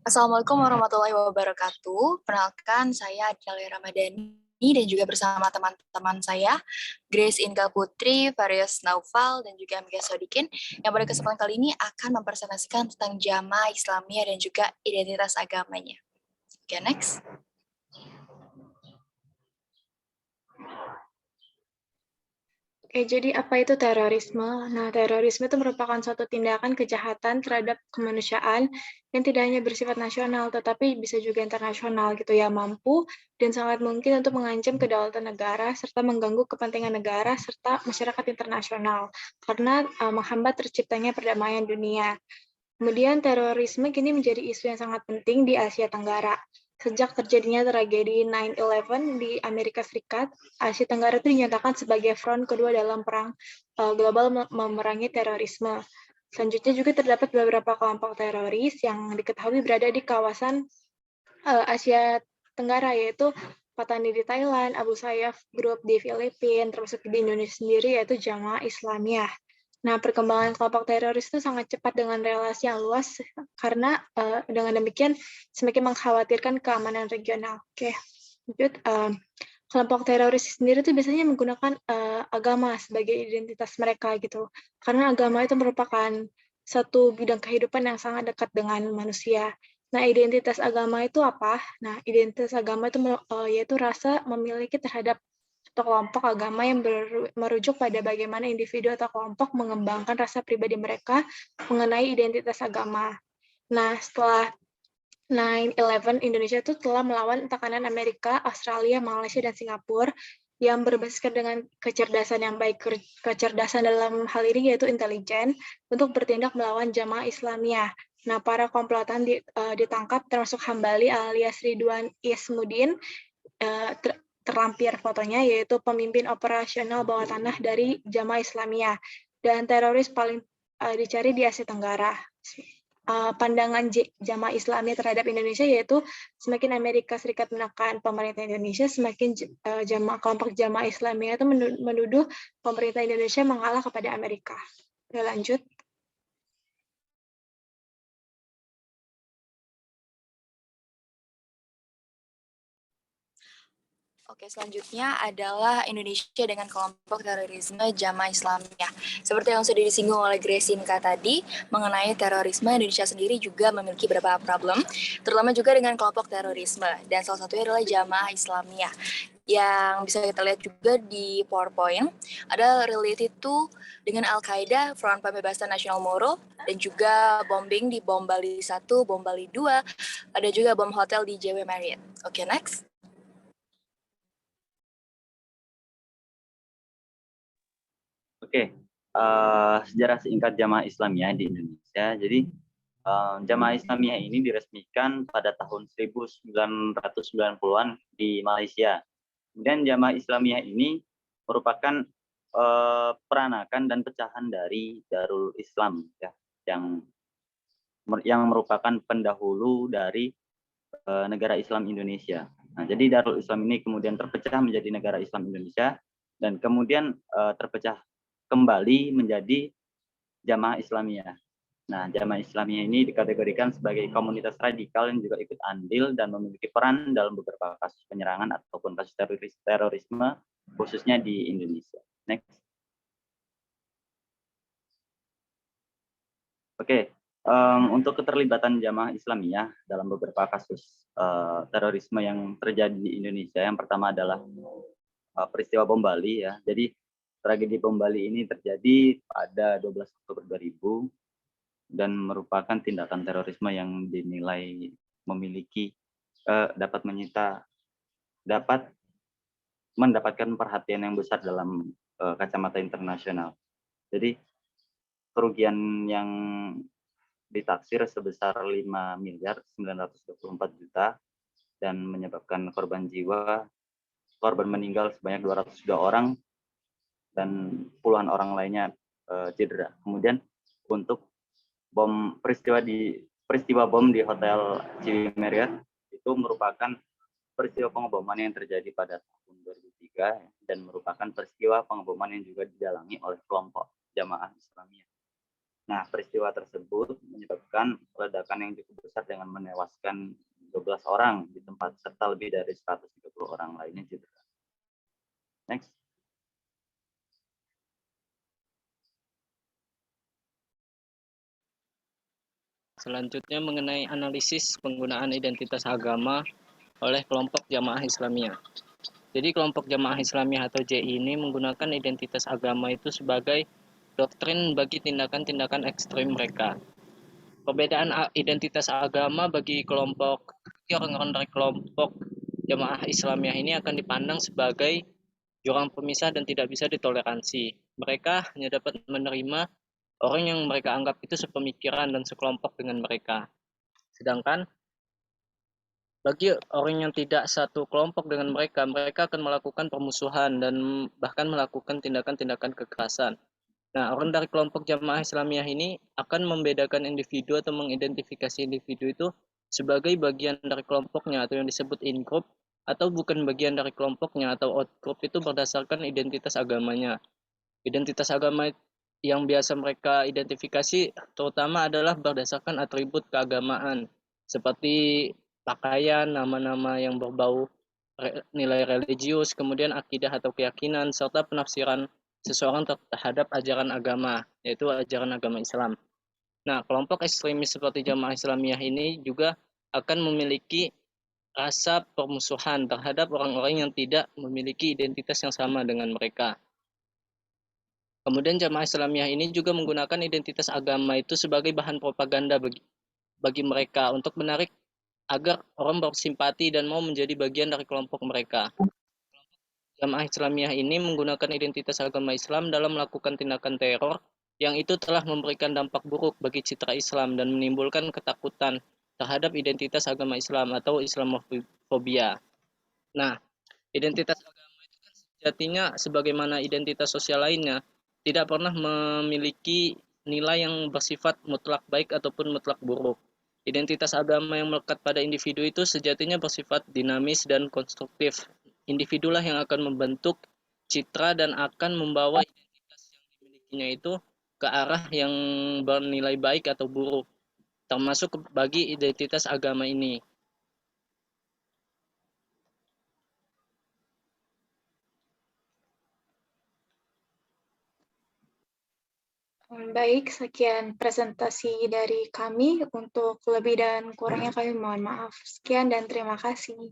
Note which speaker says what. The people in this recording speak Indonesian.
Speaker 1: Assalamualaikum warahmatullahi wabarakatuh. Perkenalkan, saya Adila Ramadhani dan juga bersama teman-teman saya, Grace Inka Putri, Varius Naufal, dan juga Mika Sodikin, yang pada kesempatan kali ini akan mempresentasikan tentang jamaah Islamiyah dan juga identitas agamanya. Oke, next.
Speaker 2: Oke, jadi apa itu terorisme? Nah, terorisme itu merupakan suatu tindakan kejahatan terhadap kemanusiaan yang tidak hanya bersifat nasional, tetapi bisa juga internasional gitu ya, mampu dan sangat mungkin untuk mengancam kedaulatan negara serta mengganggu kepentingan negara serta masyarakat internasional karena menghambat terciptanya perdamaian dunia. Kemudian terorisme kini menjadi isu yang sangat penting di Asia Tenggara. Sejak terjadinya tragedi 9/11 di Amerika Serikat, Asia Tenggara itu dinyatakan sebagai front kedua dalam perang global memerangi terorisme. Selanjutnya juga terdapat beberapa kelompok teroris yang diketahui berada di kawasan Asia Tenggara, yaitu Patani di Thailand, Abu Sayyaf Group di Filipina, termasuk di Indonesia sendiri yaitu Jamaah Islamiyah. Nah, perkembangan kelompok teroris itu sangat cepat dengan relasi yang luas karena dengan demikian semakin mengkhawatirkan keamanan regional. Oke, lanjut. Kelompok teroris sendiri itu biasanya menggunakan agama sebagai identitas mereka gitu. Karena agama itu merupakan satu bidang kehidupan yang sangat dekat dengan manusia. Nah, identitas agama itu apa? Nah, identitas agama itu yaitu rasa memiliki terhadap atau kelompok agama yang merujuk pada bagaimana individu atau kelompok mengembangkan rasa pribadi mereka mengenai identitas agama. Nah, setelah 9/11, Indonesia itu telah melawan tekanan Amerika, Australia, Malaysia, dan Singapura yang berbasiskan dengan kecerdasan yang baik. Kecerdasan dalam hal ini yaitu intelijen untuk bertindak melawan jamaah Islamiyah. Nah, para komplotan ditangkap termasuk Hambali alias Ridwan Ismudin, terlampir fotonya, yaitu pemimpin operasional bawah tanah dari Jamaah Islamiyah dan teroris paling dicari di Asia Tenggara. Pandangan Jamaah Islamiyah terhadap Indonesia yaitu semakin Amerika Serikat menekan pemerintah Indonesia, semakin kelompok Jamaah Islamiyah itu menuduh pemerintah Indonesia mengalah kepada Amerika. Oke, lanjut.
Speaker 1: Oke, selanjutnya adalah Indonesia dengan kelompok terorisme Jamaah Islamiyah. Seperti yang sudah disinggung oleh Gresinka tadi, mengenai terorisme, Indonesia sendiri juga memiliki beberapa problem, terutama juga dengan kelompok terorisme. Dan salah satunya adalah Jamaah Islamiyah. Yang bisa kita lihat juga di PowerPoint, ada related to dengan Al-Qaeda, Front Pembebasan Nasional Moro, dan juga bombing di Bom Bali 1, Bom Bali 2, ada juga bom hotel di JW Marriott. Oke, next.
Speaker 3: Oke, sejarah singkat Jamaah Islamiyah di Indonesia. Jadi, Jamaah Islamiyah ini diresmikan pada tahun 1990-an di Malaysia. Kemudian Jamaah Islamiyah ini merupakan peranakan dan pecahan dari Darul Islam, ya, yang merupakan pendahulu dari negara Islam Indonesia. Nah, jadi Darul Islam ini kemudian terpecah menjadi negara Islam Indonesia dan kemudian terpecah kembali menjadi Jamaah Islamiyah. Nah, Jamaah Islamiyah ini dikategorikan sebagai komunitas radikal yang juga ikut andil dan memiliki peran dalam beberapa kasus penyerangan ataupun kasus terorisme, khususnya di Indonesia. Next. Oke, untuk keterlibatan Jamaah Islamiyah dalam beberapa kasus terorisme yang terjadi di Indonesia, yang pertama adalah peristiwa bom Bali, ya. Jadi tragedi bom Bali ini terjadi pada 12 Oktober 2000 dan merupakan tindakan terorisme yang dinilai memiliki dapat mendapatkan perhatian yang besar dalam kacamata internasional. Jadi kerugian yang ditaksir sebesar 5.924.000.000 dan menyebabkan korban meninggal sebanyak 202 orang dan puluhan orang lainnya cedera. Kemudian untuk peristiwa bom di Hotel JW Marriott itu merupakan peristiwa pengeboman yang terjadi pada tahun 2003 dan merupakan peristiwa pengeboman yang juga didalangi oleh kelompok Jamaah Islamiyah. Nah, peristiwa tersebut menyebabkan ledakan yang cukup besar dengan menewaskan 12 orang di tempat serta lebih dari 130 orang lainnya cedera. Next.
Speaker 4: Selanjutnya mengenai analisis penggunaan identitas agama oleh kelompok Jamaah Islamiyah. Jadi kelompok Jamaah Islamiyah atau JI ini menggunakan identitas agama itu sebagai doktrin bagi tindakan-tindakan ekstrem mereka. Perbedaan identitas agama bagi orang-orang dari kelompok Jamaah Islamiyah ini akan dipandang sebagai jurang pemisah dan tidak bisa ditoleransi. Mereka hanya dapat menerima orang yang mereka anggap itu sepemikiran dan sekelompok dengan mereka. Sedangkan bagi orang yang tidak satu kelompok dengan mereka, mereka akan melakukan permusuhan dan bahkan melakukan tindakan-tindakan kekerasan. Nah, orang dari kelompok Jamaah Islamiyah ini akan membedakan individu atau mengidentifikasi individu itu sebagai bagian dari kelompoknya atau yang disebut in-group, atau bukan bagian dari kelompoknya atau out-group itu berdasarkan identitas agamanya. Identitas agama yang biasa mereka identifikasi terutama adalah berdasarkan atribut keagamaan, seperti pakaian, nama-nama yang berbau nilai religius, kemudian akidah atau keyakinan, serta penafsiran seseorang terhadap ajaran agama, yaitu ajaran agama Islam. Nah, kelompok ekstremis seperti Jamaah Islamiyah ini juga akan memiliki rasa permusuhan terhadap orang-orang yang tidak memiliki identitas yang sama dengan mereka. Kemudian Jamaah Islamiyah ini juga menggunakan identitas agama itu sebagai bahan propaganda bagi mereka untuk menarik agar orang bersimpati dan mau menjadi bagian dari kelompok mereka. Jamaah Islamiyah ini menggunakan identitas agama Islam dalam melakukan tindakan teror yang itu telah memberikan dampak buruk bagi citra Islam dan menimbulkan ketakutan terhadap identitas agama Islam atau Islamofobia. Nah, identitas agama itu kan sejatinya sebagaimana identitas sosial lainnya tidak pernah memiliki nilai yang bersifat mutlak baik ataupun mutlak buruk. Identitas agama yang melekat pada individu itu sejatinya bersifat dinamis dan konstruktif. Individulah yang akan membentuk citra dan akan membawa identitas yang dimilikinya itu ke arah yang bernilai baik atau buruk, termasuk bagi identitas agama ini.
Speaker 2: Baik, sekian presentasi dari kami. Untuk lebih dan kurangnya kami mohon maaf. Sekian dan terima kasih.